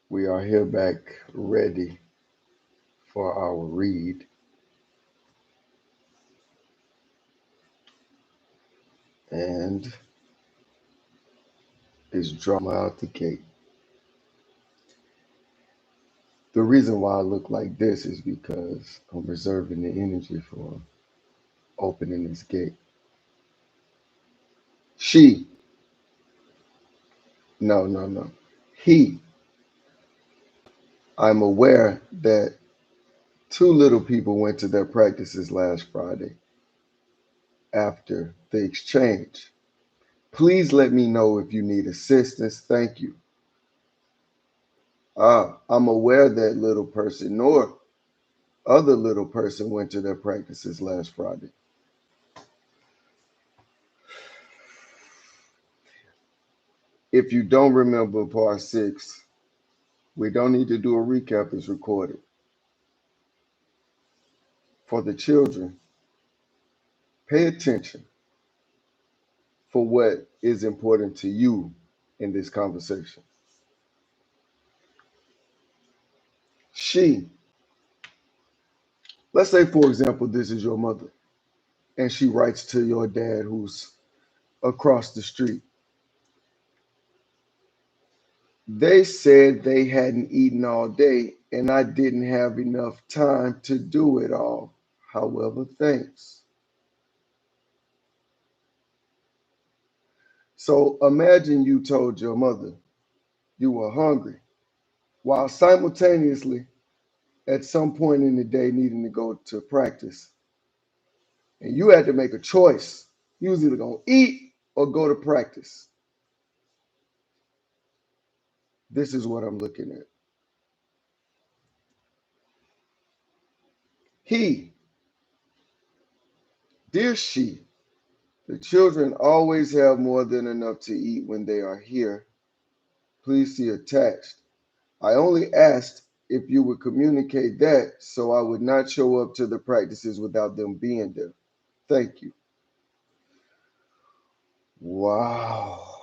We are here back ready for our read, and it's drama out the gate. The reason why I look like this is because I'm reserving the energy for opening this gate. She, no, no, no. He, I'm aware that two little people went to their practices last Friday after the exchange. Please let me know if you need assistance. Thank you. I'm aware that little person nor other little person went to their practices last Friday. If you don't remember part six, we don't need to do a recap, it's recorded. For the children, pay attention for what is important to you in this conversation. She, let's say, for example, this is your mother, and she writes to your dad who's across the street. They said they hadn't eaten all day, and I didn't have enough time to do it all. However, thanks. So imagine you told your mother you were hungry while simultaneously at some point in the day needing to go to practice. And you had to make a choice. You was either going to eat or go to practice. This is what I'm looking at. He, dear she, the children always have more than enough to eat when they are here. Please see attached. I only asked if you would communicate that so I would not show up to the practices without them being there. Thank you. Wow.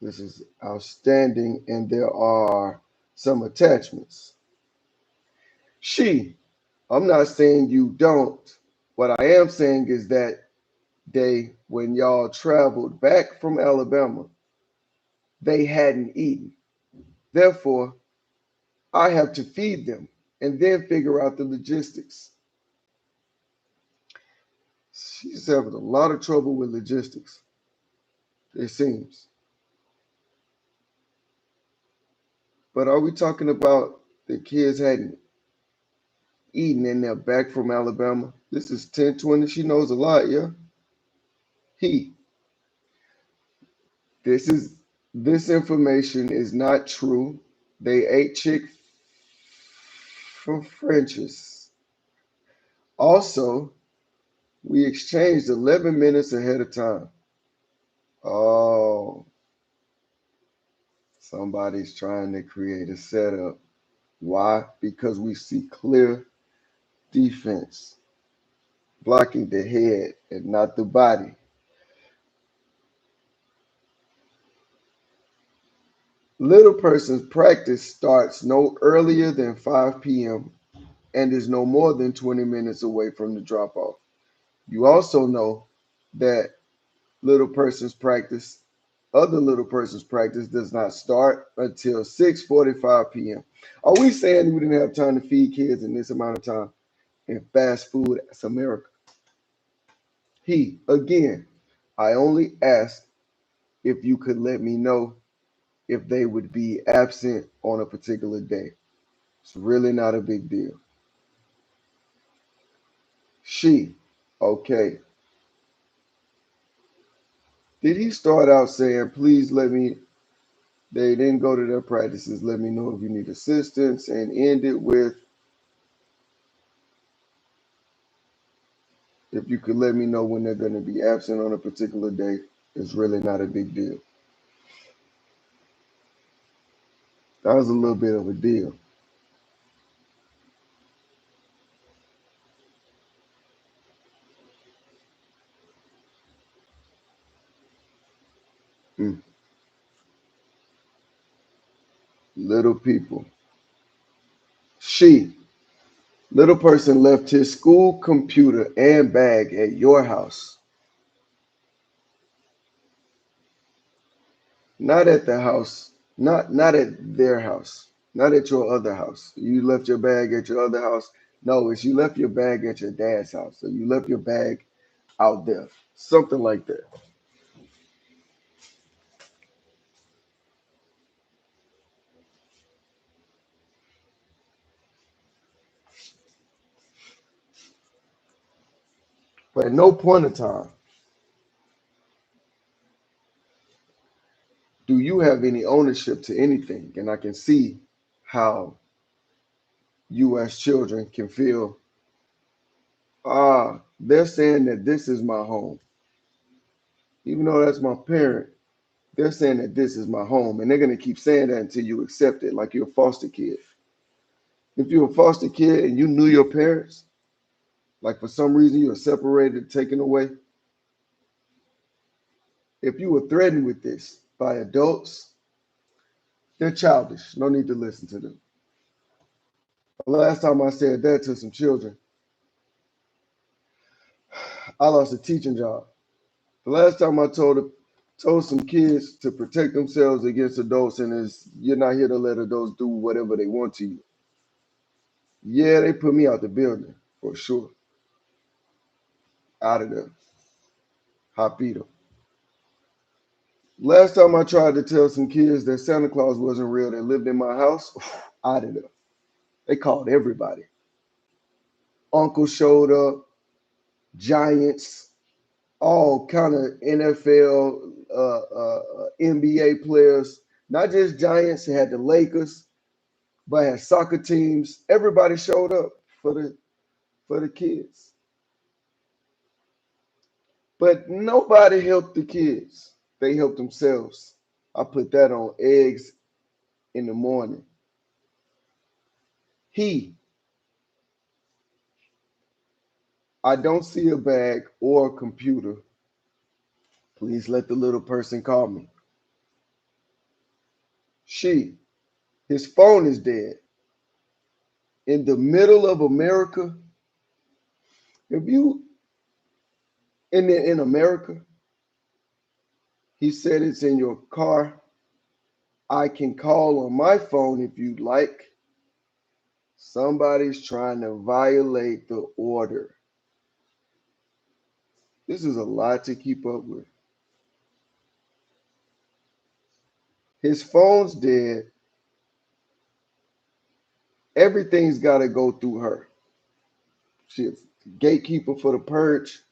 This is outstanding, and there are some attachments. She, I'm not saying you don't. What I am saying is that day when y'all traveled back from Alabama, they hadn't eaten. Therefore, I have to feed them and then figure out the logistics. She's having a lot of trouble with logistics, it seems. But are we talking about the kids hadn't eaten and they're back from Alabama? This is 10:20. She knows a lot, yeah? He. This is this information is not true. They ate chick for French's. Also, we exchanged 11 minutes ahead of time. Oh, somebody's trying to create a setup. Why? Because we see clear defense blocking the head and not the body. Little person's practice starts no earlier than 5 p.m. and is no more than 20 minutes away from the drop off. You also know that little person's practice, other little person's practice does not start until 6:45 p.m. Are we saying we didn't have time to feed kids in this amount of time? In fast food, that's America. He, again, I only asked if you could let me know if they would be absent on a particular day. It's really not a big deal. She, okay. Did he start out saying, please let me, they didn't go to their practices, let me know if you need assistance, and end it with, if you could let me know when they're going to be absent on a particular day, it's really not a big deal. That was a little bit of a deal. Mm. Little people. She, little person left his school computer and bag at your house. Not at the house. Not at their house. Not at your other house. You left your bag at your other house. No, it's you left your bag at your dad's house. So you left your bag out there. Something like that. But at no point in time do you have any ownership to anything. And I can see how you as children can feel, they're saying that this is my home. Even though that's my parent, they're saying that this is my home. And they're going to keep saying that until you accept it, like you're a foster kid. If you're a foster kid and you knew your parents, like for some reason you were separated, taken away, if you were threatened with this by adults, they're childish. No need to listen to them. The last time I said that to some children, I lost a teaching job. The last time I told some kids to protect themselves against adults, and is you're not here to let adults do whatever they want to you. Yeah, they put me out the building for sure. Out of there. Hapito. Last time I tried to tell some kids that Santa Claus wasn't real that lived in my house, out of there. They called everybody. Uncle showed up, Giants, all kind of NFL, NBA players, not just Giants. They had the Lakers, but had soccer teams. Everybody showed up for the kids, but nobody helped the kids. They helped themselves. I put that on eggs in the morning. He, I don't see a bag or a computer. Please let the little person call me. She, his phone is dead. In the middle of America, if you in America, he said it's in your car. I can call on my phone if you'd like. Somebody's trying to violate the order. This is a lot to keep up with. His phone's dead. Everything's got to go through her. She's gatekeeper for the purge.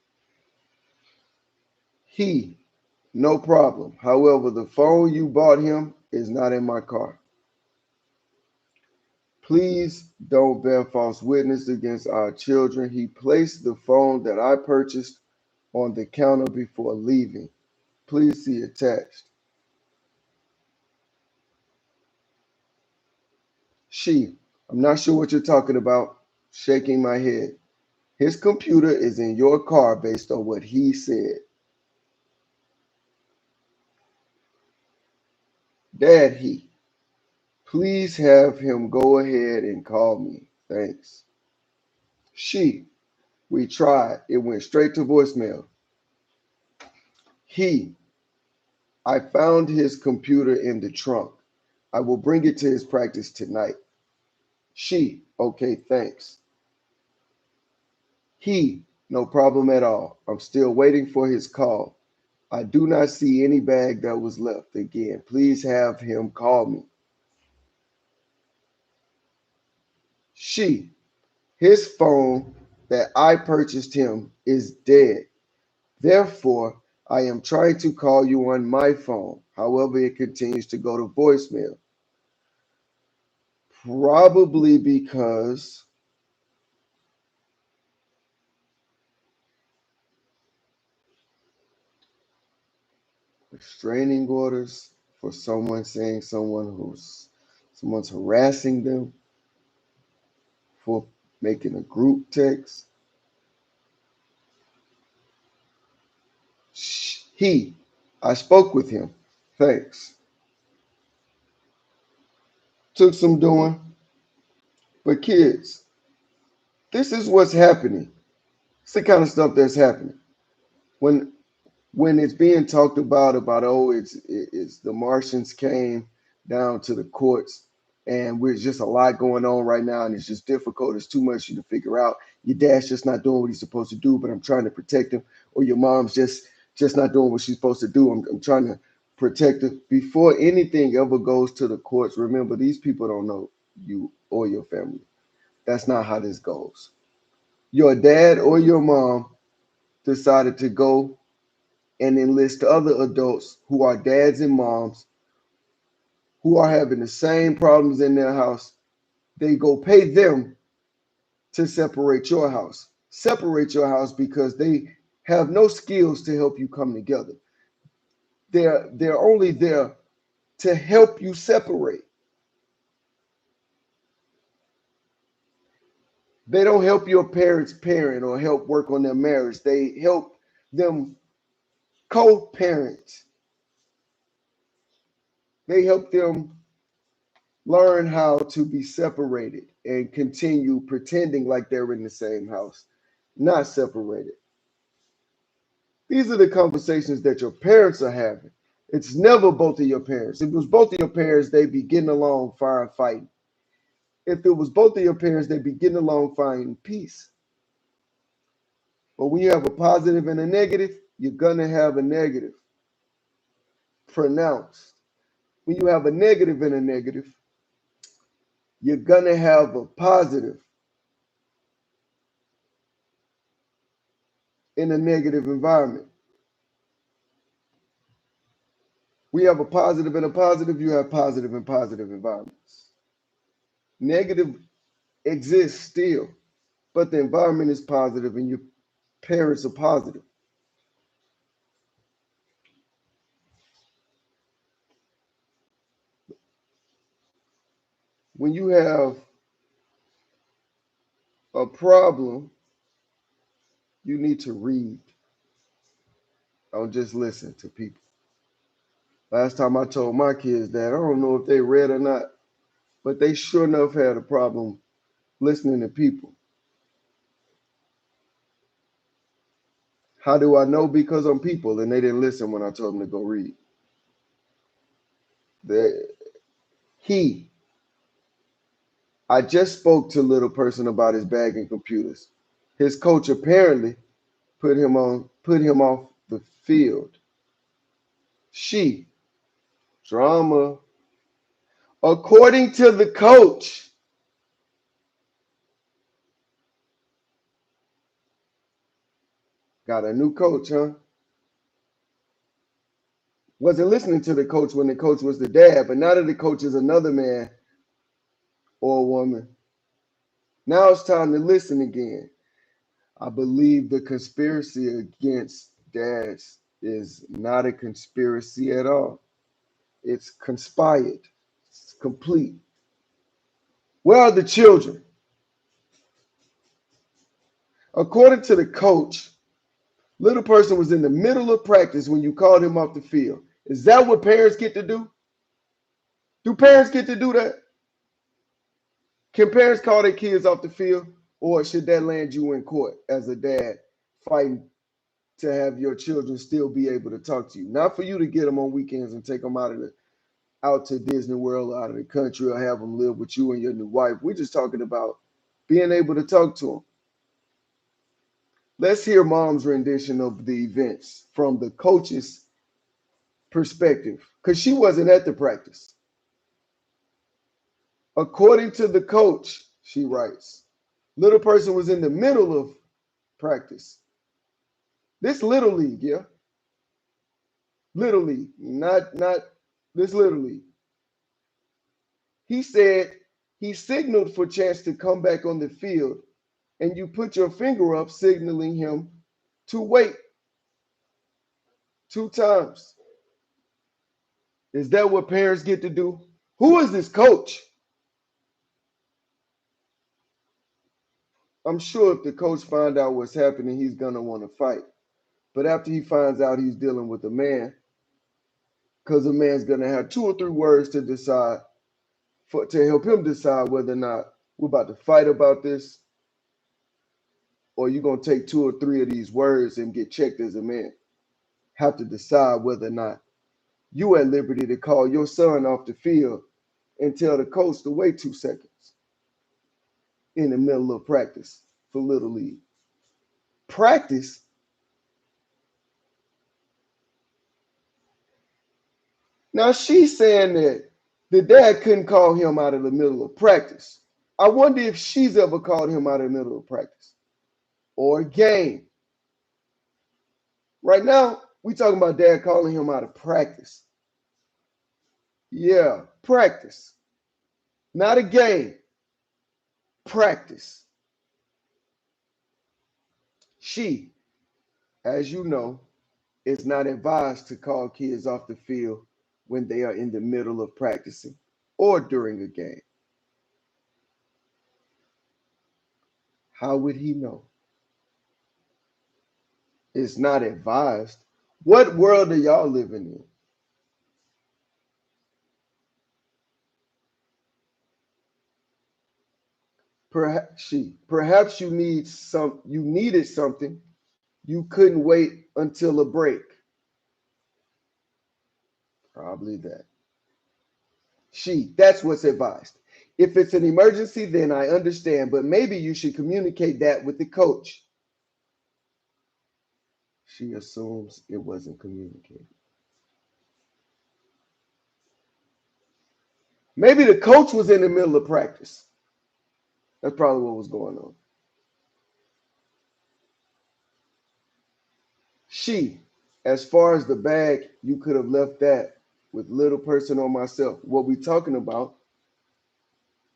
He, no problem. However, the phone you bought him is not in my car. Please don't bear false witness against our children. He placed the phone that I purchased on the counter before leaving. Please see attached. She, I'm not sure what you're talking about, shaking my head. His computer is in your car based on what he said. Dad, please have him go ahead and call me. Thanks. She, we tried. It went straight to voicemail. He, I found his computer in the trunk. I will bring it to his practice tonight. She, okay, thanks. He, no problem at all. I'm still waiting for his call. I do not see any bag that was left. Again, please have him call me. She, his phone that I purchased him is dead. Therefore, I am trying to call you on my phone. However, it continues to go to voicemail. Probably because restraining orders for someone saying someone's harassing them for making a group text. He, I spoke with him. Thanks. Took some doing. But kids, this is what's happening. It's the kind of stuff that's happening. When it's being talked about, oh, it's the Martians came down to the courts, and we're just a lot going on right now, and it's just difficult. It's too much to figure out. Your dad's just not doing what he's supposed to do, but I'm trying to protect him. Or your mom's just not doing what she's supposed to do. I'm trying to protect her. Before anything ever goes to the courts, remember, these people don't know you or your family. That's not how this goes. Your dad or your mom decided to go and enlist other adults who are dads and moms who are having the same problems in their house. They go pay them to separate your house. Separate your house because they have no skills to help you come together. They're only there to help you separate. They don't help your parents parent or help work on their marriage. They help them co-parent. They help them learn how to be separated and continue pretending like they're in the same house, not separated. These are the conversations that your parents are having. It's never both of your parents. If it was both of your parents, they'd be getting along fine fighting. If it was both of your parents, they'd be getting along fine in peace. But when you have a positive and a negative, you're going to have a negative pronounced. When you have a negative and a negative, you're going to have a positive in a negative environment. We have a positive and a positive, you have positive and positive environments. Negative exists still, but the environment is positive and your parents are positive. When you have a problem, you need to read. Don't just listen to people. Last time I told my kids that, I don't know if they read or not, but they sure enough had a problem listening to people. How do I know? Because I'm people and they didn't listen when I told them to go read. They, he I just spoke to a little person about his bag and computers. His coach apparently put him off the field. She drama. According to the coach, got a new coach, huh? Wasn't listening to the coach when the coach was the dad, but now that the coach is another man or a woman, now it's time to listen again. I believe the conspiracy against dads is not a conspiracy at all. It's conspired. It's complete. Where are the children? According to the coach, little person was in the middle of practice when you called him off the field. Is that what parents get to do? Do parents get to do that? Can parents call their kids off the field? Or should that land you in court as a dad fighting to have your children still be able to talk to you? Not for you to get them on weekends and take them out to Disney World, out of the country, or have them live with you and your new wife. We're just talking about being able to talk to them. Let's hear mom's rendition of the events from the coach's perspective, because she wasn't at the practice. According to the coach, she writes, little person was in the middle of practice. This little league, yeah, little league, not this little league. He said he signaled for Chance to come back on the field, and you put your finger up, signaling him to wait 2 times. Is that what parents get to do? Who is this coach? I'm sure if the coach finds out what's happening, he's going to want to fight. But after he finds out he's dealing with a man, because a man's going to have 2 or 3 words to decide to help him decide whether or not we're about to fight about this, or you're gonna take two or three of these words and get checked as a man. Have to decide whether or not you at liberty to call your son off the field and tell the coach to wait 2 seconds in the middle of practice for Little League. Practice? Now she's saying that the dad couldn't call him out of the middle of practice. I wonder if she's ever called him out of the middle of practice or a game. Right now, we talking about dad calling him out of practice. Yeah, practice. Not a game. Practice. She, as you know, is not advised to call kids off the field when they are in the middle of practicing or during a game. How would he know? It's not advised. What world are y'all living in? Perhaps you needed something. You couldn't wait until a break. Probably that. That's what's advised. If it's an emergency, then I understand, but maybe you should communicate that with the coach. She assumes it wasn't communicated. Maybe the coach was in the middle of practice. That's probably what was going on. As far as the bag, you could have left that with little person or myself. What we're talking about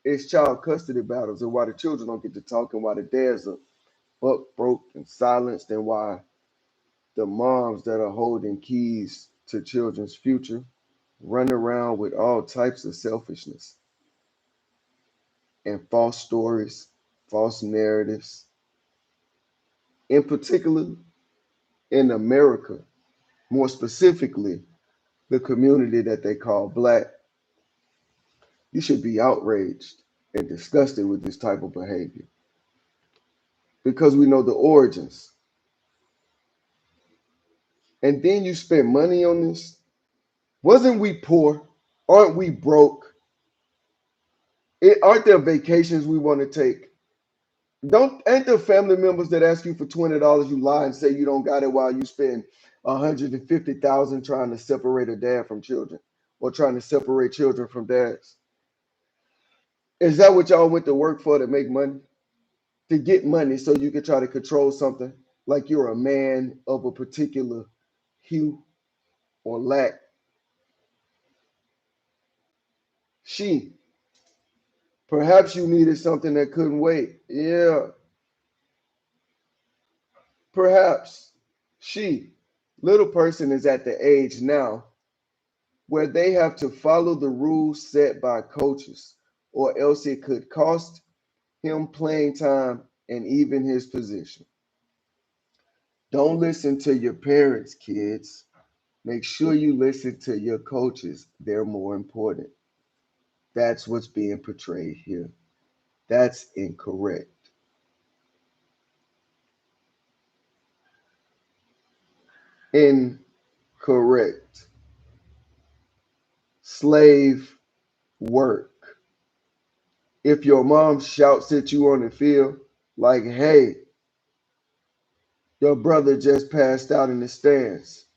is child custody battles and why the children don't get to talk and why the dads are buck broke and silenced and why the moms that are holding keys to children's future run around with all types of selfishness and false stories, false narratives, in particular in America, more specifically, the community that they call Black. You should be outraged and disgusted with this type of behavior because we know the origins. And then you spend money on this. Wasn't we poor? Aren't we broke? Aren't there vacations we want to take? Ain't there family members that ask you for $20, you lie and say you don't got it while you spend 150,000 trying to separate a dad from children or trying to separate children from dads? Is that what y'all went to work for, to make money? To get money so you could try to control something like you're a man of a particular hue or lack? She, perhaps you needed something that couldn't wait. Yeah, perhaps. Little person is at the age now where they have to follow the rules set by coaches, or else it could cost him playing time and even his position. Don't listen to your parents, kids. Make sure you listen to your coaches. They're more important. That's what's being portrayed here. That's incorrect. Incorrect. Slave work. If your mom shouts at you on the field, like, hey, your brother just passed out in the stands,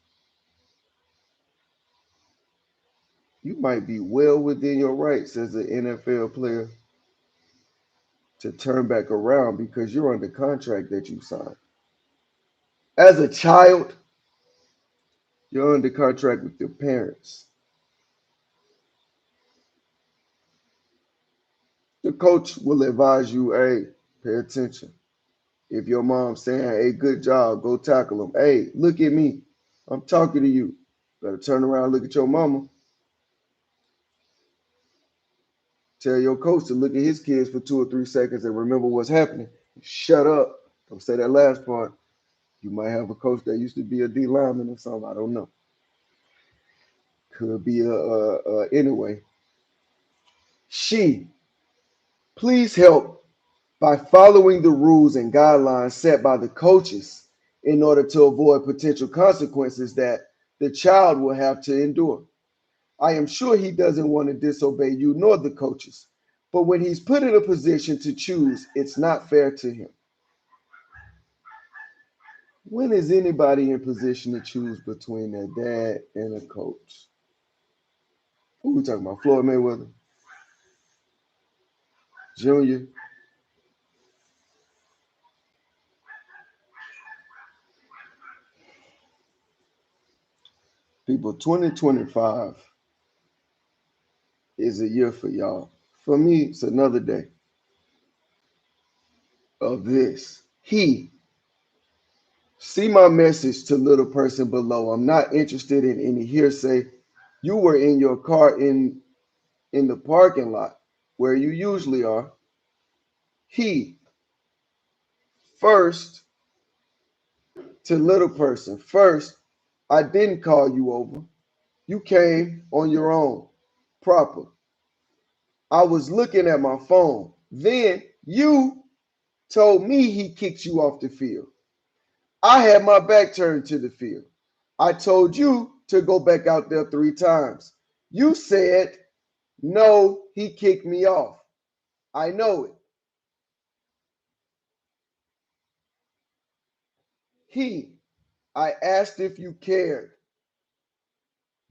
you might be well within your rights as an NFL player to turn back around because you're under contract that you signed. As a child, you're under contract with your parents. The coach will advise you, hey, pay attention. If your mom's saying, hey, good job, go tackle him. Hey, look at me. I'm talking to you. Better turn around and look at your mama. Tell your coach to look at his kids for 2 or 3 seconds and remember what's happening. Shut up. Don't say that last part. You might have a coach that used to be a D lineman or something. I don't know. Could be anyway. She, please help by following the rules and guidelines set by the coaches in order to avoid potential consequences that the child will have to endure. I am sure he doesn't want to disobey you nor the coaches, but when he's put in a position to choose, it's not fair to him. When is anybody in position to choose between their dad and a coach? Who we talking about? Floyd Mayweather, Junior? People, 2025 is a year for y'all. For me, it's another day of this. See my message to little person below. I'm not interested in any hearsay. You were in your car in the parking lot where you usually are. He first to little person. First, I didn't call you over. You came on your own. Proper. I was looking at my phone. Then you told me he kicked you off the field. I had my back turned to the field. I told you to go back out there 3 times. You said, no, he kicked me off. I know it. I asked if you cared.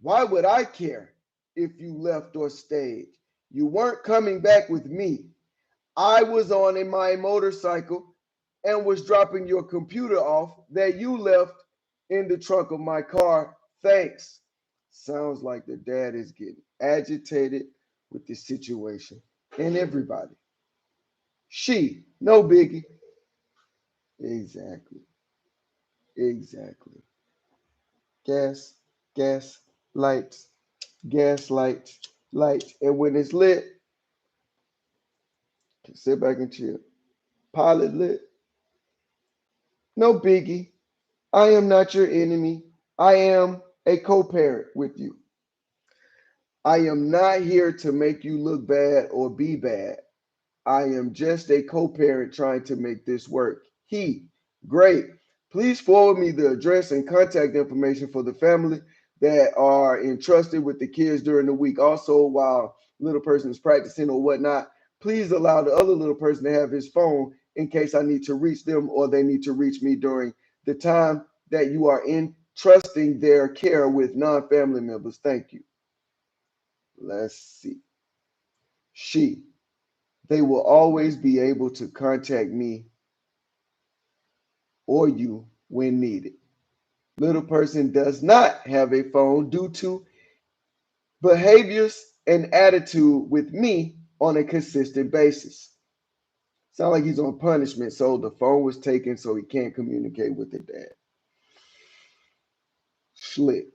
Why would I care if you left or stayed? You weren't coming back with me. I was on in my motorcycle and was dropping your computer off that you left in the trunk of my car. Thanks. Sounds like the dad is getting agitated with the situation and everybody. No biggie. Exactly. Exactly. Gas, gas, lights, gas, lights, lights. And when it's lit, sit back and chill. Pilot lit. No biggie. I am not your enemy. I am a co parent with you. I am not here to make you look bad or be bad. I am just a co parent trying to make this work. Great. Please forward me the address and contact information for the family that are entrusted with the kids during the week. Also, while little person is practicing or whatnot, please allow the other little person to have his phone in case I need to reach them or they need to reach me during the time that you are entrusting their care with non-family members. Thank you. Let's see. They will always be able to contact me or you when needed. Little person does not have a phone due to behaviors and attitude with me on a consistent basis. Sound like he's on punishment, so the phone was taken so he can't communicate with the dad. Slick.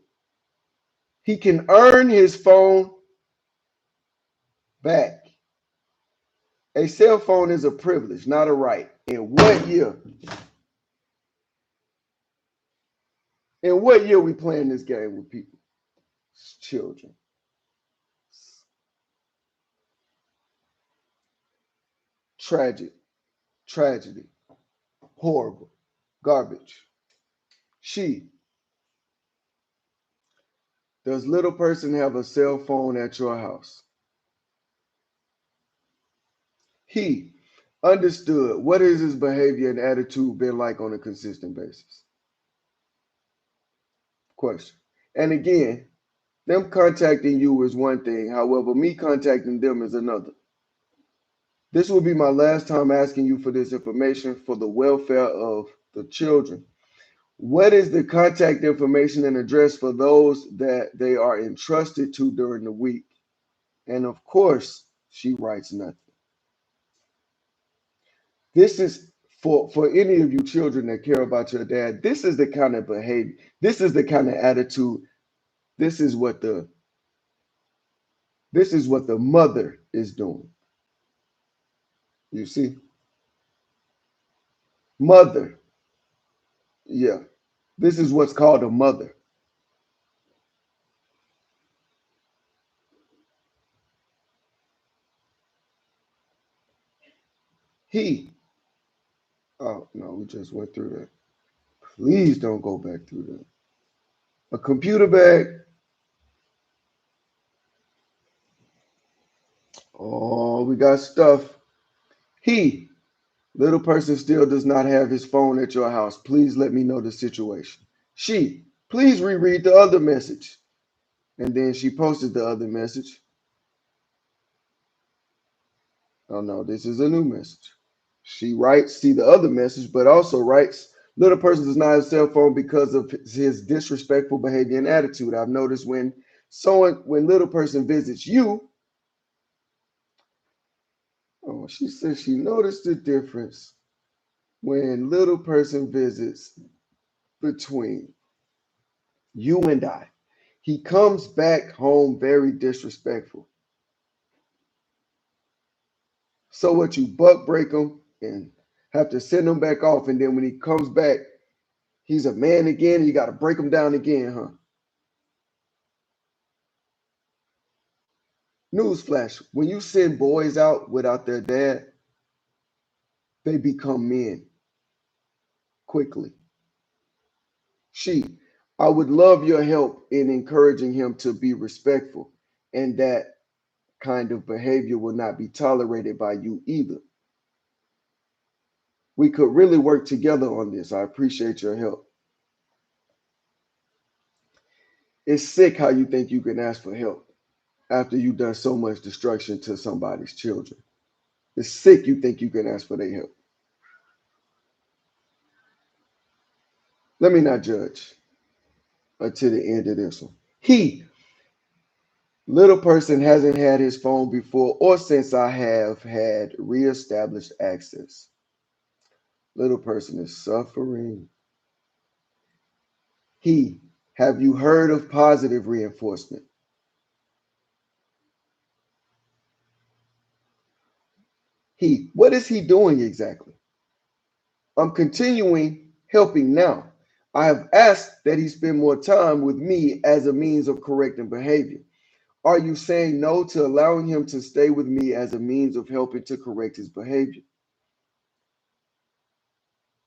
He can earn his phone back. A cell phone is a privilege, not a right. In what year? In what year we playing this game with people? It's children. Tragic, tragedy, horrible, garbage. Does little person have a cell phone at your house? He understood. What has his behavior and attitude been like on a consistent basis? Question. And again, them contacting you is one thing. However, me contacting them is another. This will be my last time asking you for this information for the welfare of the children. What is the contact information and address for those that they are entrusted to during the week? And of course, she writes nothing. This is for any of you children that care about your dad. This is the kind of behavior. This is the kind of attitude. This is what the mother is doing. You see, mother. Yeah, this is what's called a mother. He, oh no, we just went through that. Please don't go back through that. A computer bag. Oh, we got stuff. He, little person still does not have his phone at your house. Please let me know the situation. She, please reread the other message. And then she posted the other message. Oh no, this is a new message. She writes, see the other message, but also writes, little person does not have a cell phone because of his disrespectful behavior and attitude. I've noticed when little person visits you, oh, she says she noticed the difference when little person visits between you and I. He comes back home very disrespectful. So what, you buck break him and have to send him back off, and then when he comes back, he's a man again. You got to break him down again, huh? Newsflash: when you send boys out without their dad, they become men quickly. She, I would love your help in encouraging him to be respectful, and that kind of behavior will not be tolerated by you either. We could really work together on this. I appreciate your help. It's sick how you think you can ask for help after you've done so much destruction to somebody's children. It's sick you think you can ask for their help. Let me not judge until the end of this one. He, little person, hasn't had his phone before or since I have had reestablished access. Little person is suffering. He, have you heard of positive reinforcement? He, what is he doing exactly? I'm continuing helping now. I have asked that he spend more time with me as a means of correcting behavior. Are you saying no to allowing him to stay with me as a means of helping to correct his behavior?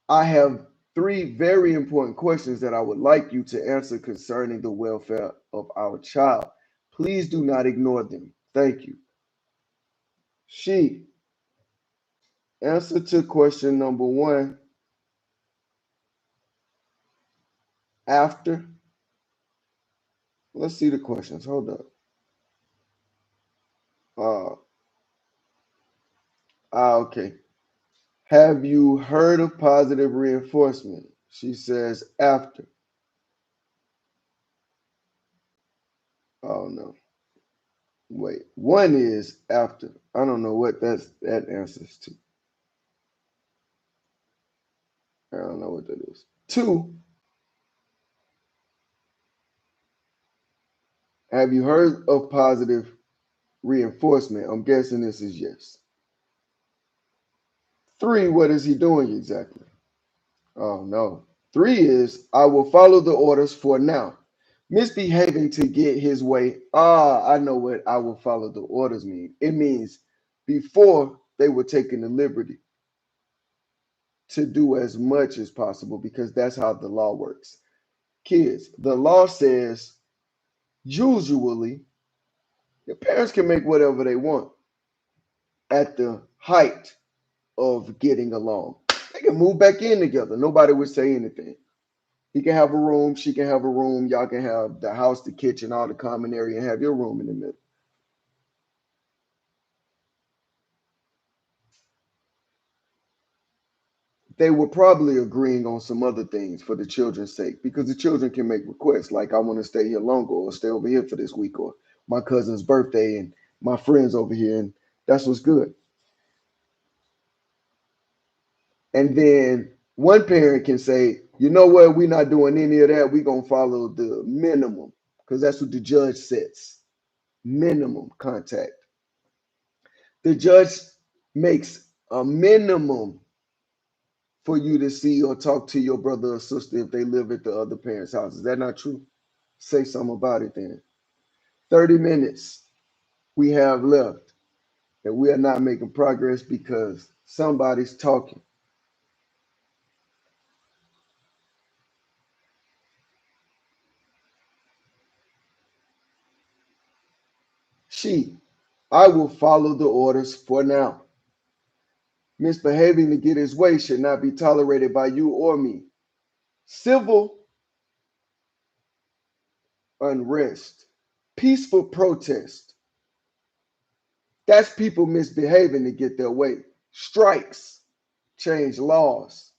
I have three very important questions that I would like you to answer concerning the welfare of our child. Please do not ignore them. Thank you. She, answer to question number one, after. Let's see the questions. Hold up. Uh, okay. Have you heard of positive reinforcement? She says after. Oh no. Wait. One is after. I don't know what that answers to. I don't know what that is. Two, have you heard of positive reinforcement? I'm guessing this is yes. Three, what is he doing exactly? Oh no. Three is I will follow the orders for now. Misbehaving to get his way. Ah, I know what I will follow the orders mean. It means before they were taking the liberty to do as much as possible because that's how the law works. Kids, the law says usually your parents can make whatever they want at the height of getting along. They can move back in together. Nobody would say anything. He can have a room, she can have a room, y'all can have the house, the kitchen, all the common area, and have your room in the middle. They were probably agreeing on some other things for the children's sake because the children can make requests like, I want to stay here longer or stay over here for this week or my cousin's birthday and my friends over here. And that's what's good. And then one parent can say, you know what, we're not doing any of that. We're going to follow the minimum because that's what the judge sets minimum contact. The judge makes a minimum for you to see or talk to your brother or sister if they live at the other parent's house. Is that not true? Say something about it then. 30 minutes we have left, and we are not making progress because Somebody's talking. She, I will follow the orders for now. Misbehaving to get his way should not be tolerated by you or me. Civil unrest, peaceful protest. That's people misbehaving to get their way. Strikes, change laws.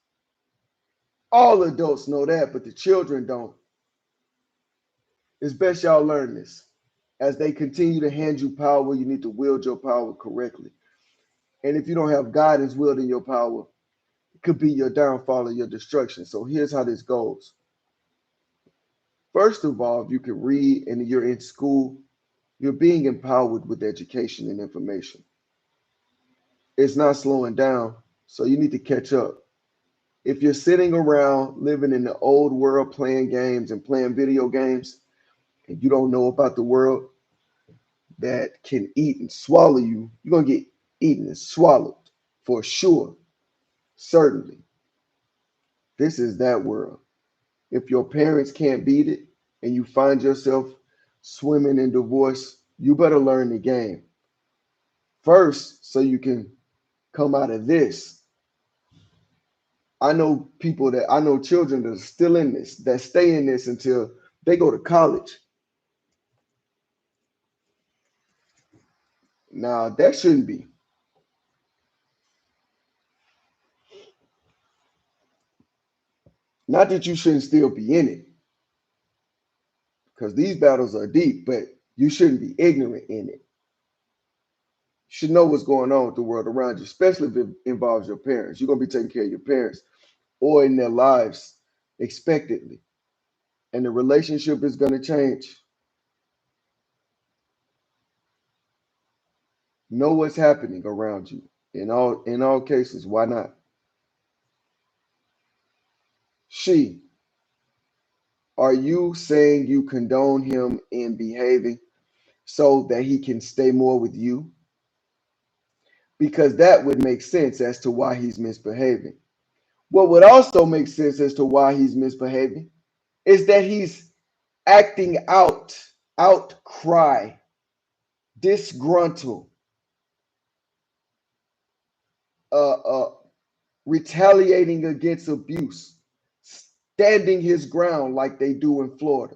All adults know that, but the children don't. It's best y'all learn this. As they continue to hand you power, you need to wield your power correctly. And if you don't have guidance wielding your power, it could be your downfall or your destruction. So here's how this goes. First of all, if you can read and you're in school, you're being empowered with education and information. It's not slowing down, so you need to catch up. If you're sitting around living in the old world playing games and playing video games, and you don't know about the world that can eat and swallow you, you're going to get eaten and swallowed for sure. Certainly. This is that world. If your parents can't beat it and you find yourself swimming in divorce, you better learn the game first so you can come out of this. I know children that are still in this, that stay in this until they go to college. Now, that shouldn't be. Not that you shouldn't still be in it, because these battles are deep, but you shouldn't be ignorant in it. You should know what's going on with the world around you, especially if it involves your parents. You're going to be taking care of your parents or in their lives expectedly. And the relationship is going to change. Know what's happening around you. In all cases, why not? She, are you saying you condone him in behaving so that he can stay more with you? Because that would make sense as to why he's misbehaving. What would also make sense as to why he's misbehaving is that he's acting out, outcry, disgruntled, uh, uh, retaliating against abuse, standing his ground like they do in Florida,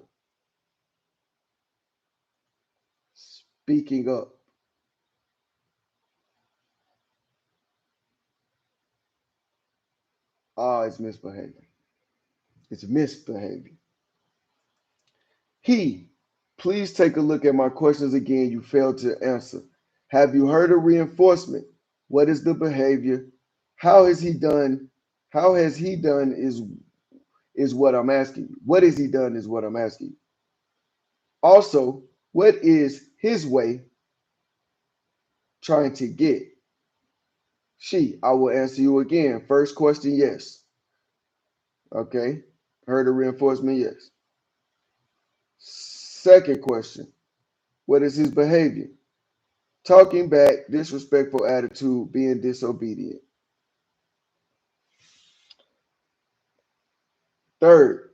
speaking up. Ah, it's misbehaving. It's misbehaving. He, please take a look at my questions again. You failed to answer. Have you heard of reinforcement? What is the behavior? How has he done? How has he done is what I'm asking you. What has he done is what I'm asking you. Also, what is his way trying to get? She, I will answer you again. First question, yes. Okay. Heard of reinforcement? Yes. Second question, what is his behavior? Talking back, disrespectful attitude, being disobedient. Third,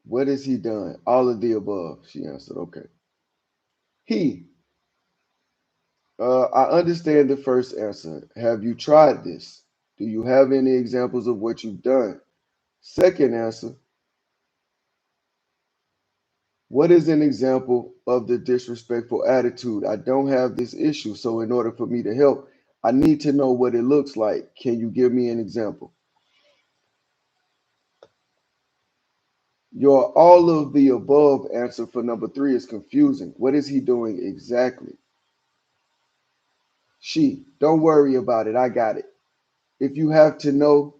what has he done? All of the above, she answered. Okay. He, I understand the first answer. Have you tried this? Do you have any examples of what you've done? Second answer, what is an example of the disrespectful attitude? I don't have this issue, so in order for me to help, I need to know what it looks like. Can you give me an example? Your all of the above answer for number three is confusing. What is he doing exactly? She, don't worry about it. I got it. If you have to know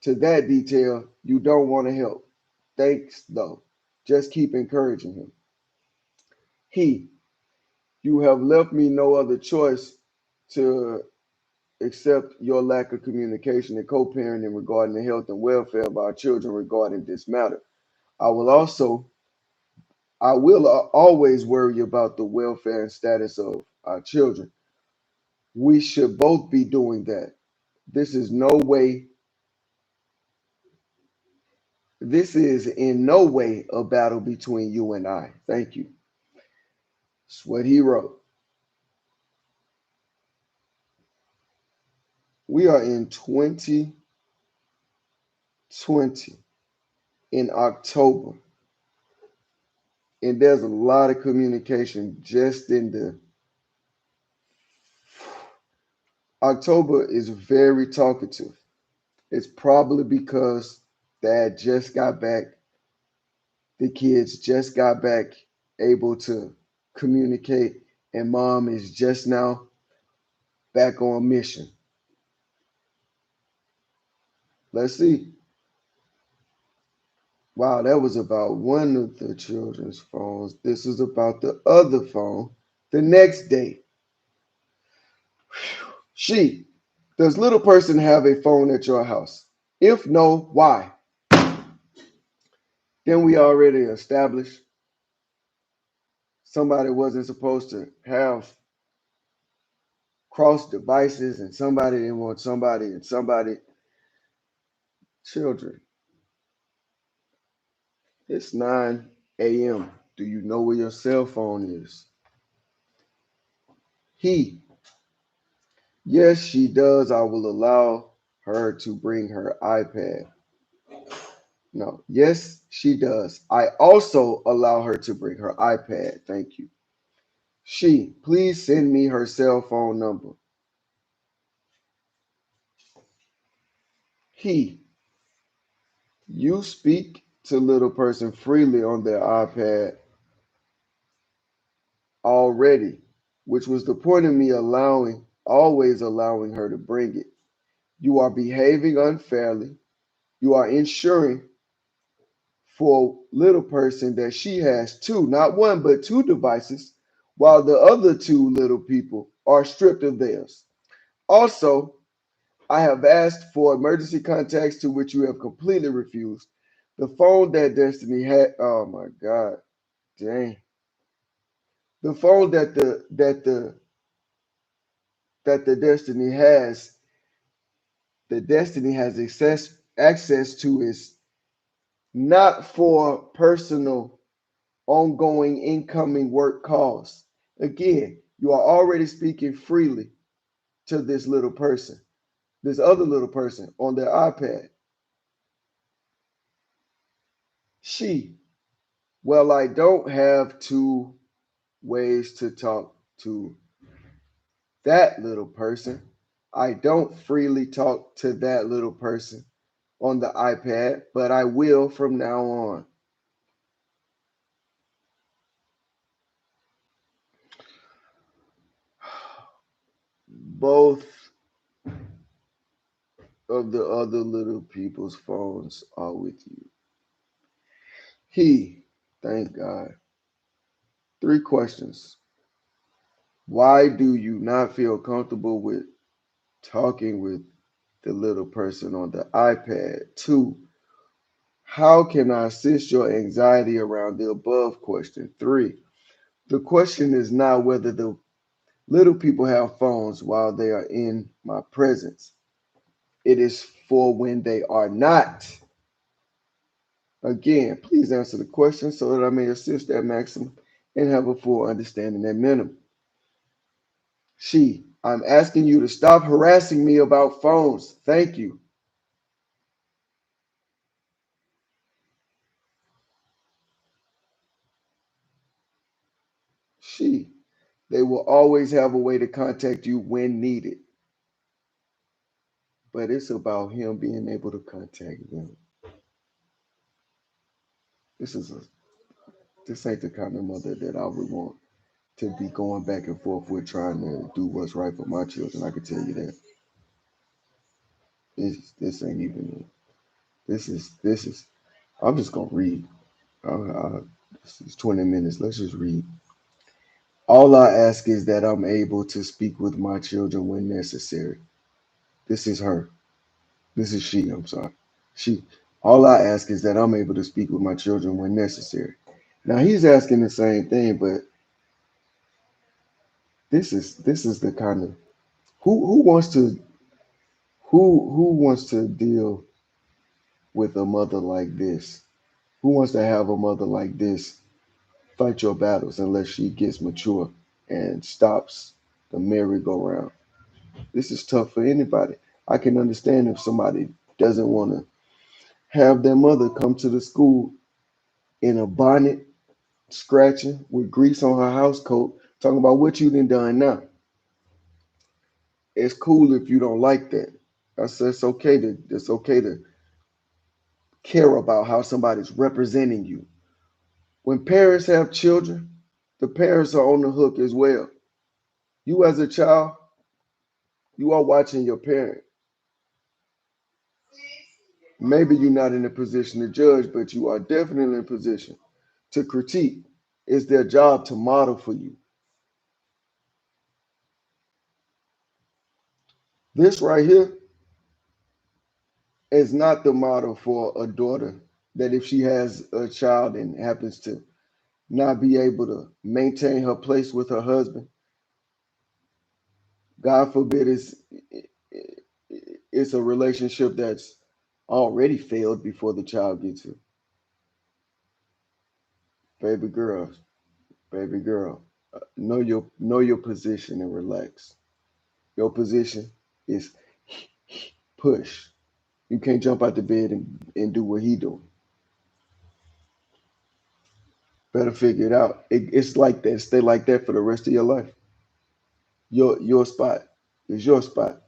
to that detail, you don't want to help. Thanks, though. Just keep encouraging him. He, you have left me no other choice to accept your lack of communication and co-parenting regarding the health and welfare of our children regarding this matter. I will also I will always worry about the welfare and status of our children. We should both be doing that. This is no way, this is in no way a battle between you and I. Thank you. That's what he wrote. We are in 2020 in October, and there's a lot of communication just in the October is very talkative. It's probably because dad just got back, the kids just got back able to communicate, and mom is just now back on mission. Let's see. Wow, that was about one of the children's phones. This is about the other phone. The next day, she, does little person have a phone at your house? If no, why? Then we already established somebody wasn't supposed to have cross devices and somebody didn't want somebody and somebody children. It's 9 a.m. Do you know where your cell phone is? He, yes, she does. I will allow her to bring her iPad. No, yes, she does. I also allow her to bring her iPad. Thank you. She, please send me her cell phone number. He, you speak to little person freely on their iPad already, which was the point of me always allowing her to bring it. You are behaving unfairly. You are ensuring for little person that she has two, not one, but two devices, while the other two little people are stripped of theirs. Also, I have asked for emergency contacts to which you have completely refused. The phone that Destiny had, oh my God, dang. The phone that the Destiny has access to is not for personal ongoing incoming work calls. Again, you are already speaking freely to this little person, this other little person on their iPad. She, well, I don't have two ways to talk to that little person. I don't freely talk to that little person on the iPad, but I will from now on. Both of the other little people's phones are with you. He, thank God. Three questions. Why do you not feel comfortable with talking with the little person on the iPad? Two, how can I assist your anxiety around the above question? Three, the question is not whether the little people have phones while they are in my presence. It is for when they are not. Again, please answer the question so that I may assist at maximum and have a full understanding at minimum. She, I'm asking you to stop harassing me about phones. Thank you. She, they will always have a way to contact you when needed, but it's about him being able to contact them. This is a this ain't the kind of mother that I would want to be going back and forth with trying to do what's right for my children. I can tell you that. This ain't even. This is. I'm just gonna read. This is 20 minutes. Let's just read. All I ask is that I'm able to speak with my children when necessary. This is her. This is she. I'm sorry. She. All I ask is that I'm able to speak with my children when necessary. Now he's asking the same thing, but this is the kind of who wants to who wants to deal with a mother like this? Who wants to have a mother like this fight your battles unless she gets mature and stops the merry-go-round? This is tough for anybody. I can understand if somebody doesn't want to have their mother come to the school in a bonnet, scratching with grease on her house coat, talking about what you done now. It's cool if you don't like that. It's okay to care about how somebody's representing you. When parents have children, the parents are on the hook as well. You as a child, you are watching your parent. Maybe you're not in a position to judge, but you are definitely in a position to critique. It's their job to model for you. This right here is not the model for a daughter that if she has a child and happens to not be able to maintain her place with her husband, God forbid it's a relationship that's already failed before the child gets here. Baby girl, baby girl, know your position and relax. Your position is push. You can't jump out the bed and do what he doing. Better figure it out. It's like that. Stay like that for the rest of your life. Your spot is your spot.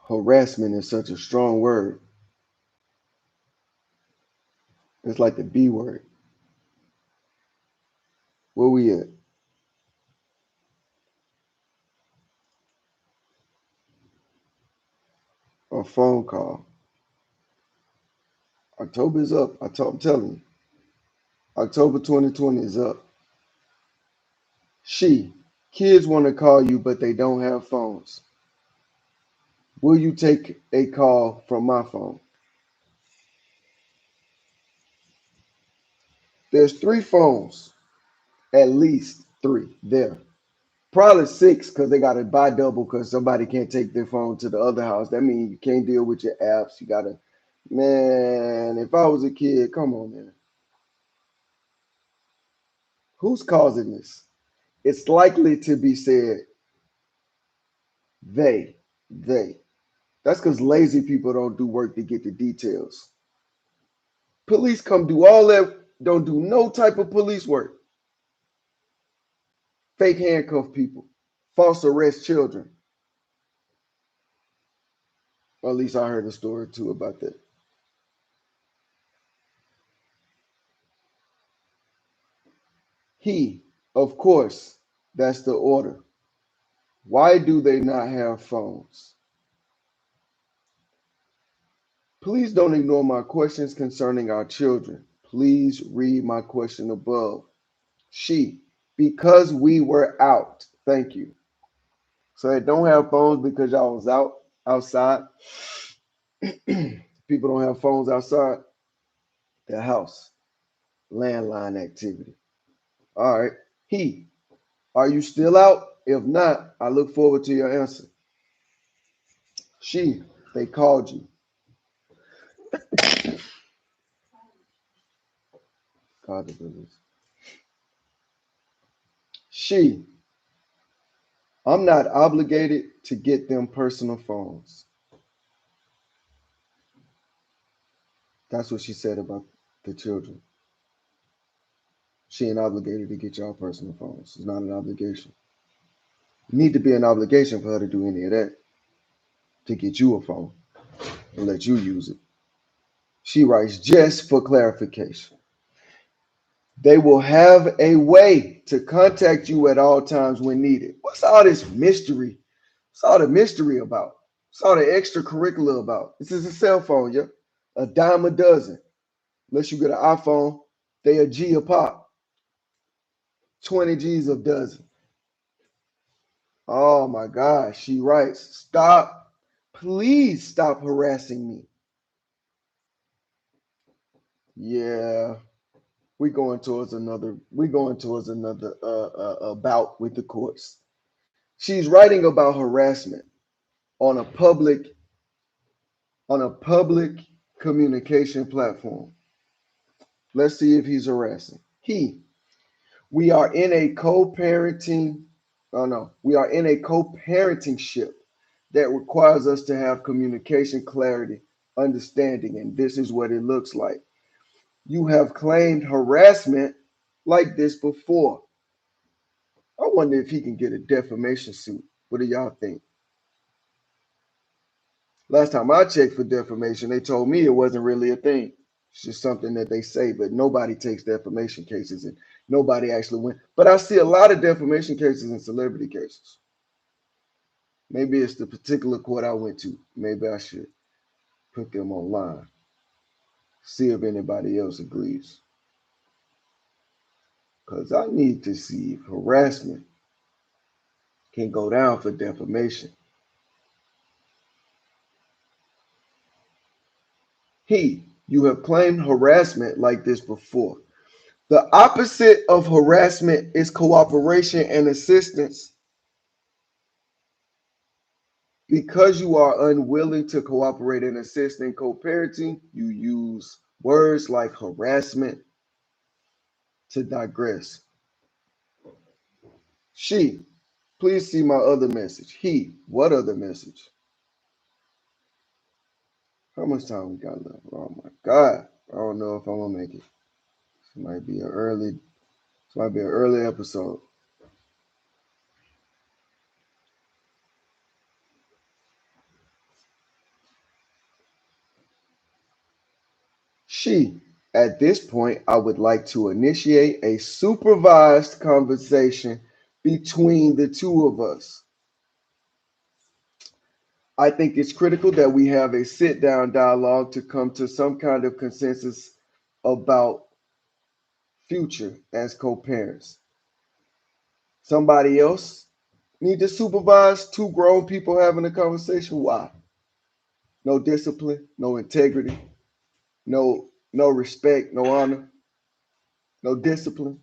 Harassment is such a strong word. It's like the B word. Where we at? A phone call. October is up. I'm telling you. October 2020 is up. Kids want to call you, but they don't have phones. Will you take a call from my phone? There's three phones, at least three there. Probably six because they got to buy double because somebody can't take their phone to the other house. That means you can't deal with your apps. You got to, man, if I was a kid, come on, man. Who's causing this? It's likely to be said they, they. That's because lazy people don't do work to get the details. Police come do all that, don't do no type of police work. Fake handcuff people, false arrest children. Or at least I heard a story too about that. He, of course, that's the order. Why do they not have phones? Please don't ignore my questions concerning our children. Please read my question above. She, because we were out. Thank you. So they don't have phones because y'all was outside. People don't have phones outside their house. Landline activity. All right. He, are you still out? If not, I look forward to your answer. She, they called you. God, the goodness. She, I'm not obligated to get them personal phones. That's what she said about the children. She ain't obligated to get y'all personal phones. It's not an obligation. It need to be an obligation for her to do any of that, to get you a phone and let you use it. She writes, just for clarification, they will have a way to contact you at all times when needed. What's all this mystery? What's all the mystery about? It's all the extracurricular about. This is a cell phone, yeah. A dime a dozen. Unless you get an iPhone, they a G a pop. 20 G's a dozen. Oh my gosh, she writes, stop, please stop harassing me. Yeah, we're going towards another bout with the courts. She's writing about harassment on a public on a public communication platform. Let's see if he's harassing. We are in a co-parenting, oh no, we are in a co-parenting ship that requires us to have communication clarity, understanding, and this is what it looks like. You have claimed harassment like this before. I wonder if he can get a defamation suit. What do y'all think? Last time I checked for defamation, they told me it wasn't really a thing. It's just something that they say, but nobody takes defamation cases and nobody actually went. But I see a lot of defamation cases and celebrity cases. Maybe it's the particular court I went to. Maybe I should put them online, see if anybody else agrees. Because I need to see if harassment can go down for defamation. You have claimed harassment like this before. The opposite of harassment is cooperation and assistance. Because you are unwilling to cooperate and assist in co-parenting, you use words like harassment to digress. She, please see my other message. What other message? How much time we got left? Oh my God. I don't know if I'm gonna make it. This might be an early episode. At this point, I would like to initiate a supervised conversation between the two of us. I think it's critical that we have a sit down dialogue to come to some kind of consensus about future as co-parents. Somebody else need to supervise two grown people having a conversation. Why? No discipline, no integrity, no respect, no honor, no discipline.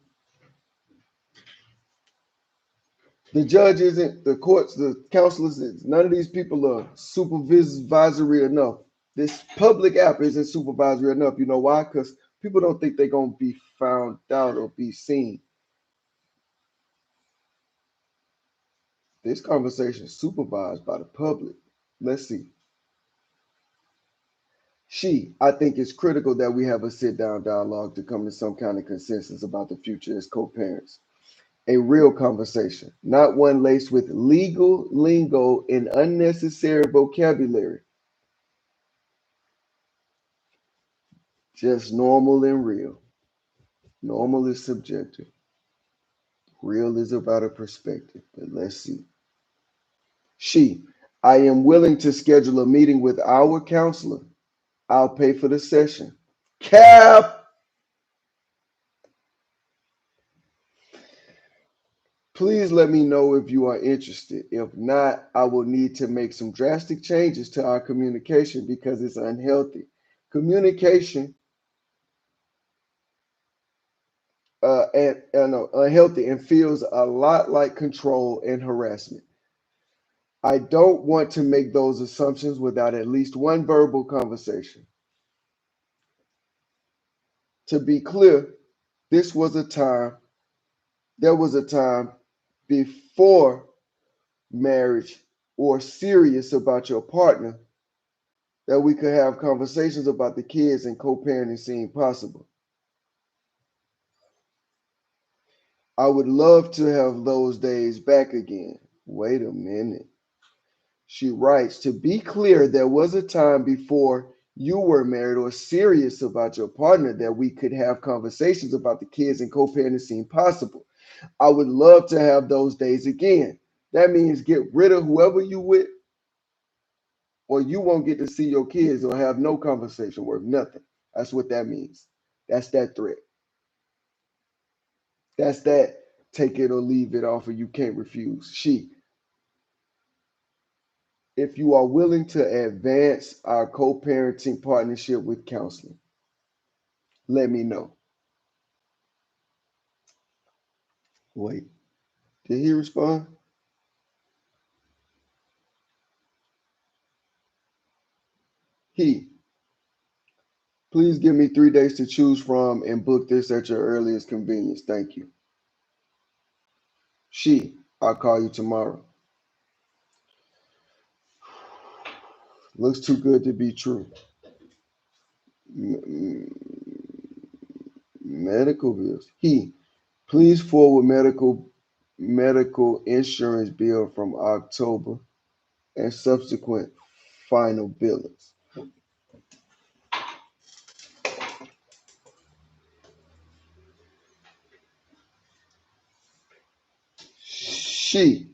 The judge isn't, the courts, the counselors, none of these people are supervisory enough. This public app isn't supervisory enough. You know why? Because people don't think they're going to be found out or be seen. This conversation is supervised by the public. Let's see. I think it's critical that we have a sit down dialogue to come to some kind of consensus about the future as co parents. A real conversation, not one laced with legal lingo and unnecessary vocabulary. Just normal and real. Normal is subjective. Real is about a perspective. But let's see. I am willing to schedule a meeting with our counselor. I'll pay for the session. Cap! Please let me know if you are interested. If not, I will need to make some drastic changes to our communication because it's unhealthy. Communication unhealthy and feels a lot like control and harassment. I don't want to make those assumptions without at least one verbal conversation. To be clear, this was a time, there was a time before marriage or serious about your partner that we could have conversations about the kids and co-parenting seem possible. I would love to have those days back again. Wait a minute. She writes, to be clear, there was a time before you were married or serious about your partner that we could have conversations about the kids and co-parenting seem possible. I would love to have those days again. That means get rid of whoever you with or you won't get to see your kids or have no conversation worth nothing. That's what that means. That's that threat. That's that take it or leave it offer you can't refuse. She, if you are willing to advance our co-parenting partnership with counseling, let me know. Wait, did he respond? He, please give me 3 days to choose from and book this at your earliest convenience. Thank you. She, I'll call you tomorrow. Looks too good to be true. Medical bills. He, please forward medical insurance bill from October and subsequent final billings. She,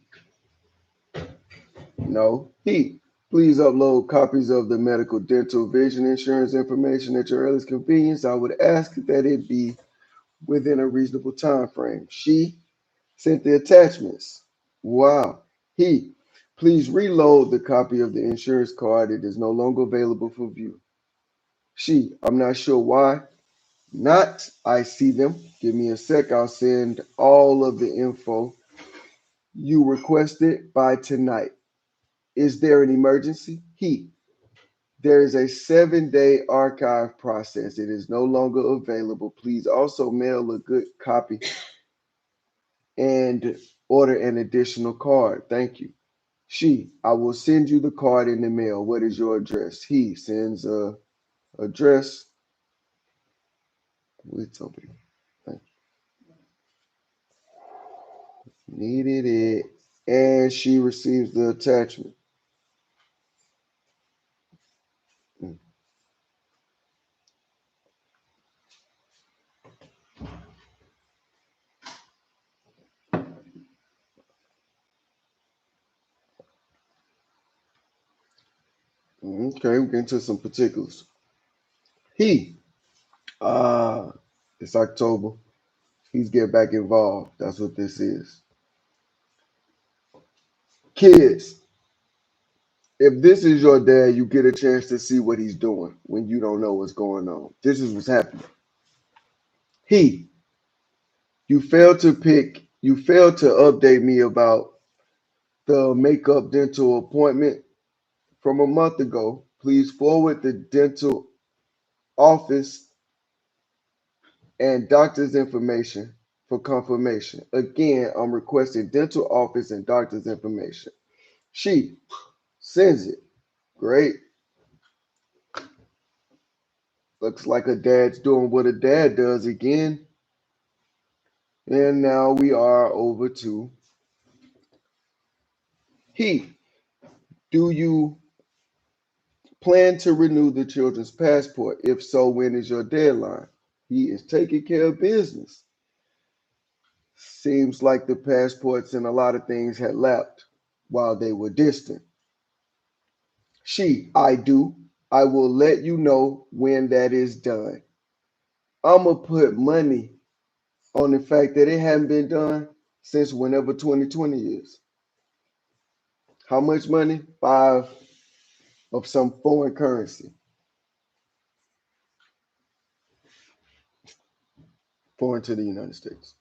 no, he, please upload copies of the medical, dental, vision insurance information at your earliest convenience. I would ask that it be within a reasonable time frame. She sent the attachments. Wow. He, please reload the copy of the insurance card. It is no longer available for view. She, I'm not sure why. Not, I see them. Give me a sec. I'll send all of the info you requested by tonight. Is there an emergency? He, there is a 7-day archive process. It is no longer available. Please also mail a good copy and order an additional card. Thank you. She, I will send you the card in the mail. What is your address? He sends a address. Wait, something. Thank you. Needed it. And she receives the attachment. Mm. Okay, we get into some particulars. He, uh, it's October. He's getting back involved. That's what this is. Kids, if this is your dad, you get a chance to see what he's doing when you don't know what's going on. This is what's happening. He, you failed to update me about the makeup dental appointment from a month ago. Please forward the dental office and doctor's information for confirmation. Again, I'm requesting dental office and doctor's information. She sends it. Great. Looks like a dad's doing what a dad does again. And now we are over to he. Do you plan to renew the children's passport? If so, when is your deadline? He is taking care of business. Seems like the passports and a lot of things had lapsed while they were distant. She, I do. I will let you know when that is done. I'm going to put money on the fact that it hadn't been done since whenever 2020 is. How much money? Five of some foreign currency, foreign to the United States.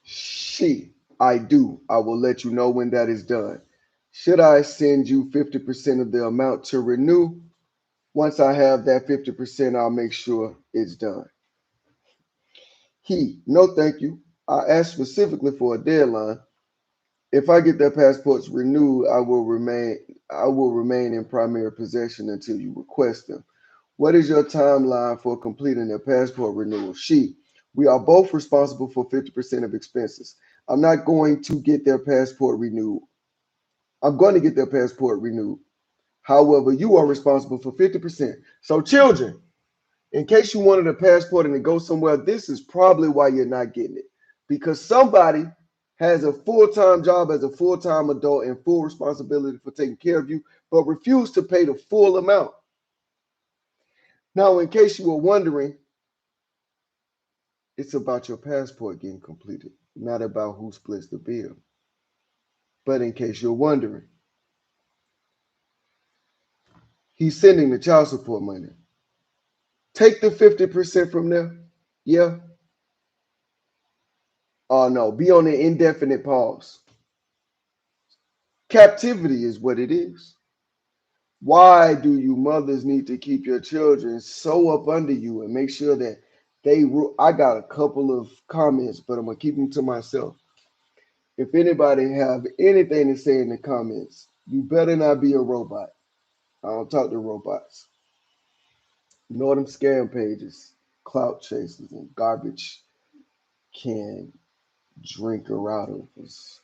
She, I do. I will let you know when that is done. Should I send you 50% of the amount to renew? Once I have that 50%, I'll make sure it's done. He, no, thank you. I asked specifically for a deadline. If I get their passports renewed, I will remain in primary possession until you request them. What is your timeline for completing their passport renewal? She, we are both responsible for 50% of expenses. I'm not going to get their passport renewed. I'm going to get their passport renewed. However, you are responsible for 50%. So, children, in case you wanted a passport and to go somewhere, this is probably why you're not getting it. Because somebody has a full-time job as a full-time adult and full responsibility for taking care of you, but refused to pay the full amount. Now, in case you were wondering, it's about your passport getting completed, not about who splits the bill. But in case you're wondering, he's sending the child support money. Take the 50% from there. Yeah. Oh no, be on an indefinite pause. Captivity is what it is. Why do you mothers need to keep your children so up under you and make sure that they rule? I got a couple of comments, but I'm gonna keep them to myself. If anybody have anything to say in the comments, you better not be a robot. I don't talk to robots. Ignore them scam pages, clout chasers, and garbage can drinker out of us.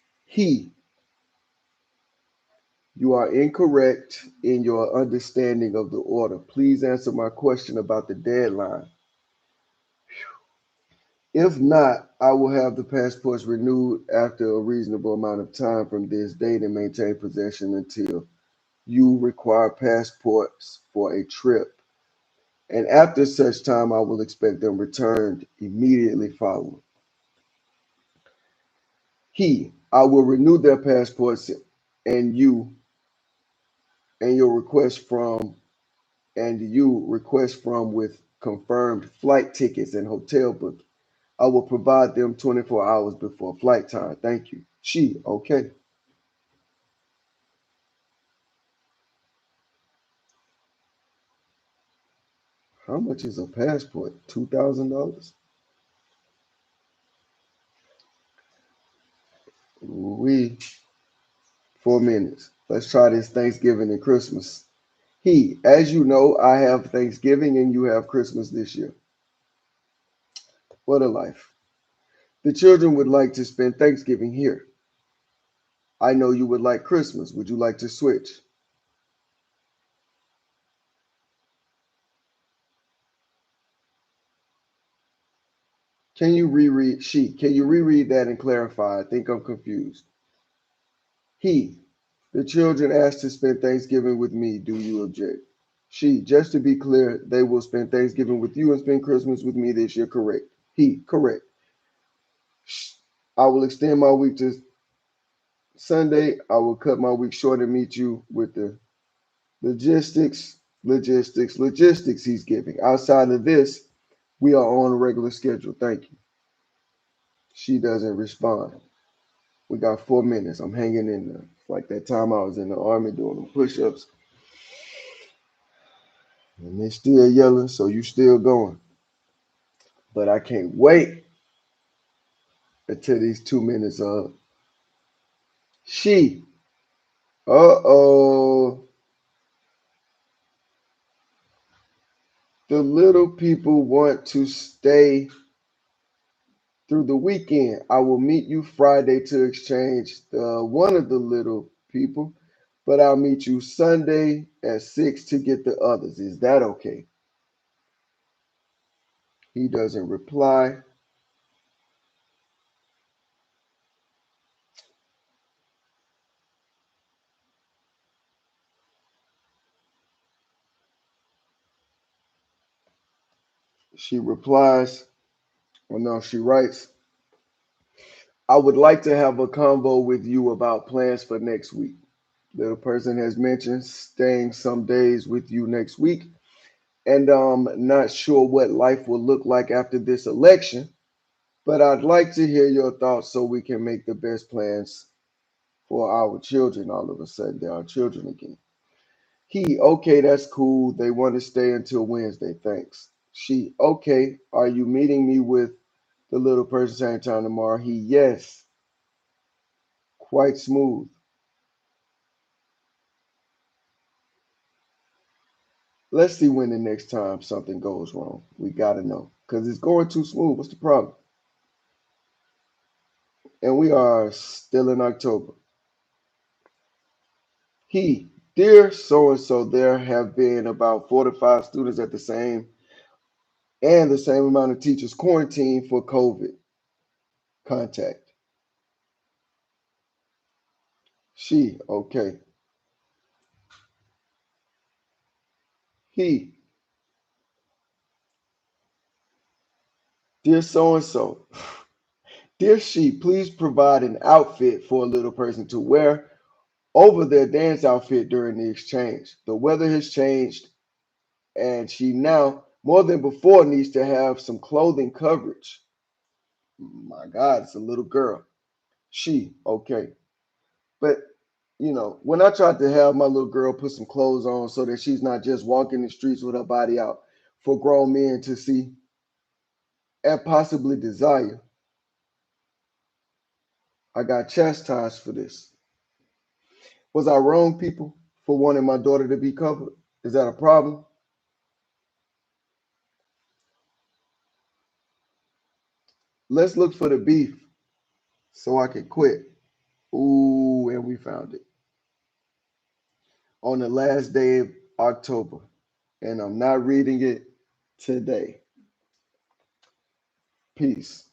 You are incorrect in your understanding of the order. Please answer my question about the deadline. If not, I will have the passports renewed after a reasonable amount of time from this date and maintain possession until you require passports for a trip. And after such time, I will expect them returned immediately following. I will renew their passports and you and your request from you request from with confirmed flight tickets and hotel booking. I will provide them 24 hours before flight time. Thank you. Okay. How much is a passport? $2,000? We 4 minutes. Let's try this Thanksgiving and Christmas. As you know, I have Thanksgiving and you have Christmas this year. What a life. The children would like to spend Thanksgiving here. I know you would like Christmas. Would you like to switch? Can you reread? Can you reread that and clarify? I think I'm confused. He, the children asked to spend Thanksgiving with me. Do you object? Just to be clear, they will spend Thanksgiving with you and spend Christmas with me this year. Correct. Correct. I will extend my week to Sunday. I will cut my week short and meet you with the logistics he's giving. Outside of this, we are on a regular schedule. Thank you. She doesn't respond. We got 4 minutes. I'm hanging in there. It's like that time I was in the army doing them push-ups. And they're still yelling, so you still going. But I can't wait until these 2 minutes are up. She. Uh-oh. The little people want to stay through the weekend. I will meet you Friday to exchange one of the little people, but I'll meet you Sunday at 6 to get the others. Is that okay? He doesn't reply. She replies, or no, she writes, I would like to have a convo with you about plans for next week. Little person has mentioned staying some days with you next week, and I'm not sure what life will look like after this election, but I'd like to hear your thoughts so we can make the best plans for our children. All of a sudden, they're our children again. Okay, that's cool. They want to stay until Wednesday. Thanks. Okay, are you meeting me with the little person same time tomorrow? Yes, quite smooth. Let's see when the next time something goes wrong. We got to know because it's going too smooth. What's the problem? And we are still in October. Dear so and so, there have been about 4 to 5 students at the same amount of teachers quarantined for COVID contact. She, okay. He, dear so and so. Dear she, please provide an outfit for a little person to wear over their dance outfit during the exchange. The weather has changed, and she now, more than before, needs to have some clothing coverage. My God, it's a little girl. She, okay. But, when I tried to have my little girl put some clothes on so that she's not just walking the streets with her body out for grown men to see and possibly desire, I got chastised for this. Was I wrong, people, for wanting my daughter to be covered? Is that a problem? Let's look for the beef so I can quit. Ooh, and we found it on the last day of October. And I'm not reading it today. Peace.